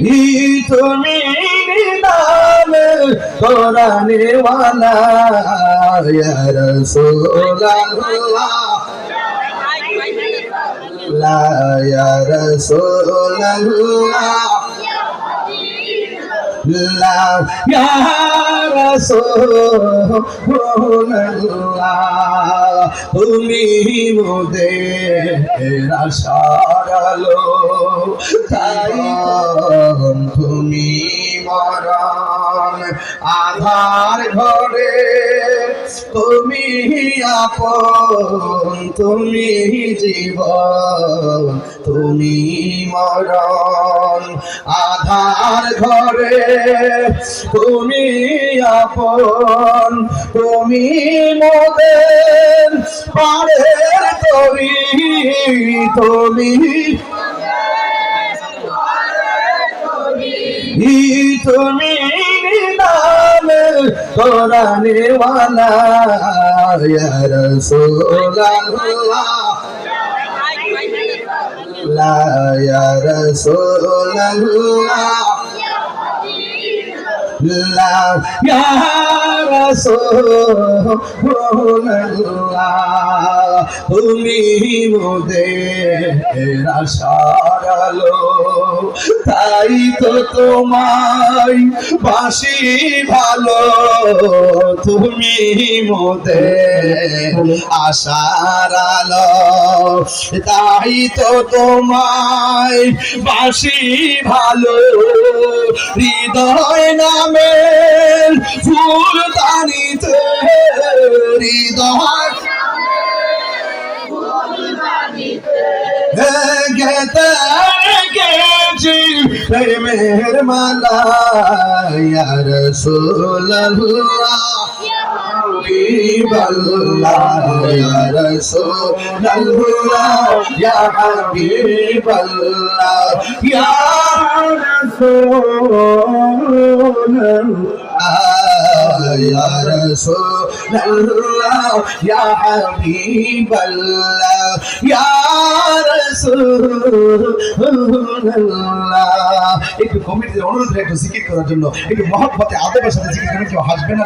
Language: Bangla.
তুমি নাম কোরআনে ওয়ালা ইয়া রাসূলুল্লাহ লা ইয়া রাসূলুল্লাহ লা ইয়া রাসূলুল্লাহ তুমি মোদের আশার আলো তাই তুমি মরণ আধার ঘরে তুমি আপন তুমি জীবন তুমি মরণ আধার ঘরে তুমি আপন তুমি মোদের পারের তরি তুমি তুমি নাম কোরআনে ওয়ালা ইয়া রাসূলুল্লাহ লা ইয়া রাসূলুল্লাহ লা ইয়া রাসূলুল্লাহ তুমি মোদের আশার আলো তাই তো তোমায় বাসি ভালো তুমি মোদের আশার আলো তাই তো তোমায় বাসি ভালো হৃদয় নামের ফুল দানিতে হৃদয় গেতে গেছি প্রেমের মালা ইয়া রাসূলুল্লাহ হাবিবাল্লাহ ইয়া রাসূলুল্লাহ ইয়া হাবিবাল্লাহ ইয়া রাসূলুল্লাহ ইয়া রাসূলুল্লাহ ইয়া হাবিবাল্লাহ ইয়া রাসূলুল্লাহ একটু কমিটিতে অনুরোধ একটু জিকির করার জন্য একটু মহব্বতে আদবের সাথে জিকির করেন কেউ হাসবে না।